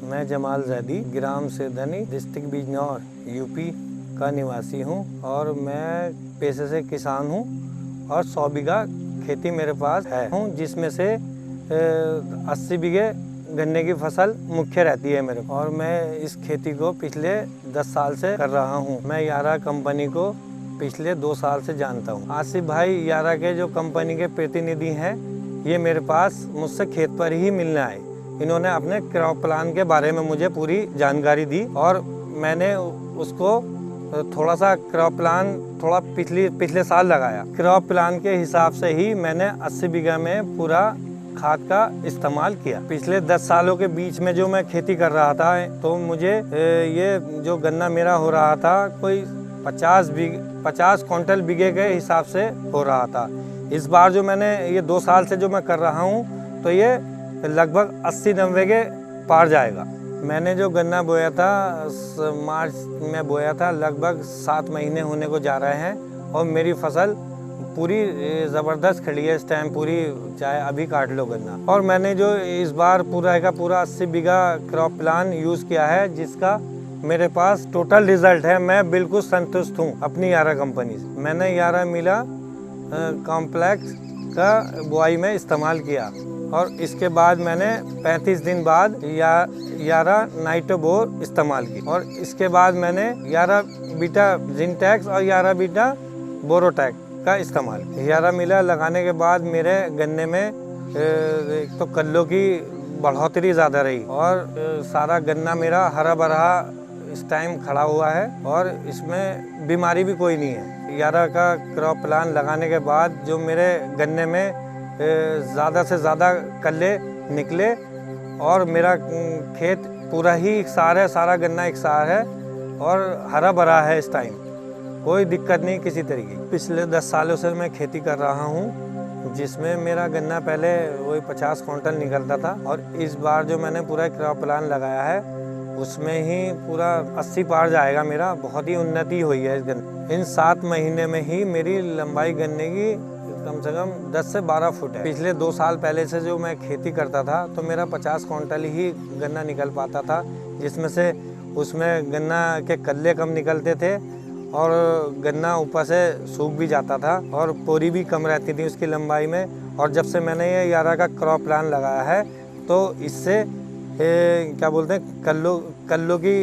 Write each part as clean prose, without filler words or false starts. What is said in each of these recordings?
मैं जमाल ज़ैदी ग्राम सिरधनी district Bijnor UP का निवासी हूं और मैं पेशे से किसान हूं और 100 बीघा खेती मेरे पास है जिसमें से 80 बीघे गन्ने की फसल मुख्य रहती है मेरे, और मैं इस खेती को पिछले 10 साल से कर रहा हूं। मैं यारा कंपनी को पिछले 2 साल से जानता हूं। आसिफ भाई यारा के जो कंपनी के प्रतिनिधि हैं, ये मेरे पास मुझसे खेत पर ही मिलने आए। इन्होंने अपने क्रॉप प्लान के बारे में मुझे पूरी जानकारी दी और मैंने उसको थोड़ा सा क्रॉप प्लान पिछले साल लगाया। क्रॉप प्लान के हिसाब से ही मैंने 80 बीघा में पूरा खाद का इस्तेमाल किया। पिछले 10 सालों के बीच में जो मैं खेती कर रहा था, तो मुझे ये जो गन्ना मेरा हो रहा था कोई 50 क्विंटल बीघे के हिसाब से हो रहा था। इस बार जो मैंने ये 2 साल से जो मैं कर रहा हूँ, तो ये लगभग 80-90 के पार जाएगा। मैंने जो गन्ना बोया था मार्च में बोया था, लगभग 7 महीने होने को जा रहे हैं और मेरी फसल पूरी ज़बरदस्त खड़ी है इस टाइम, पूरी चाहे अभी काट लो गन्ना। और मैंने जो इस बार पूरा 80 बीघा क्रॉप प्लान यूज़ किया है, जिसका मेरे पास टोटल रिजल्ट है। मैं बिल्कुल संतुष्ट हूँ अपनी यारा कंपनी से। मैंने यारा मिला कॉम्प्लेक्स का बुआई में इस्तेमाल किया और इसके बाद मैंने 35 दिन बाद यारा नाइट्रोबोर इस्तेमाल की और इसके बाद मैंने यारा बीटा जिनटेक्स और यारा बीटा बोरोटेक का इस्तेमाल किया। यारा मिला लगाने के बाद मेरे गन्ने में एक तो कल्लों की बढ़ोतरी ज़्यादा रही और सारा गन्ना मेरा हरा भरा इस टाइम खड़ा हुआ है और इसमें बीमारी भी कोई नहीं है। यारा का क्रॉप प्लान लगाने के बाद जो मेरे गन्ने में ज़्यादा से ज़्यादा कल्ले निकले और मेरा खेत पूरा ही एकसार है, सारा गन्ना एकसार है और हरा भरा है इस टाइम, कोई दिक्कत नहीं किसी तरीके की। पिछले 10 सालों से मैं खेती कर रहा हूँ, जिसमें मेरा गन्ना पहले वही 50 क्विंटल निकलता था और इस बार जो मैंने पूरा क्रॉप प्लान लगाया है, उसमें ही पूरा 80 पार जाएगा मेरा। बहुत ही उन्नति हुई है इस गन्ने। इन 7 महीने में ही मेरी लंबाई गन्ने की कम से कम 10 से 12 फुट है। पिछले 2 साल पहले से जो मैं खेती करता था, तो मेरा 50 क्विंटल ही गन्ना निकल पाता था, जिसमें से उसमें गन्ना के कल्ले कम निकलते थे और गन्ना ऊपर से सूख भी जाता था और पोरी भी कम रहती थी उसकी लंबाई में। और जब से मैंने ये यारा का क्रॉप प्लान लगाया है, तो इससे क्या बोलते हैं, कल्लों की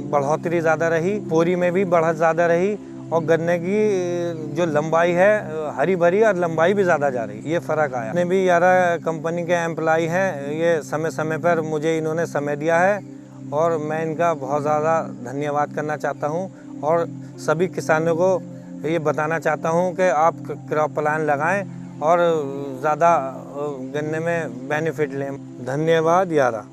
बढ़ोतरी ज़्यादा रही, पोरी में भी बढ़त ज़्यादा रही और गन्ने की जो लंबाई है हरी भरी और लंबाई भी ज़्यादा जा रही, ये फ़र्क आया। मैंने भी यारा कंपनी के एम्प्लॉय हैं, ये समय समय पर मुझे इन्होंने समय दिया है और मैं इनका बहुत ज़्यादा धन्यवाद करना चाहता हूँ और सभी किसानों को ये बताना चाहता हूँ कि आप क्रॉप प्लान लगाएं और ज़्यादा गन्ने में बेनिफिट लें। धन्यवाद यारा।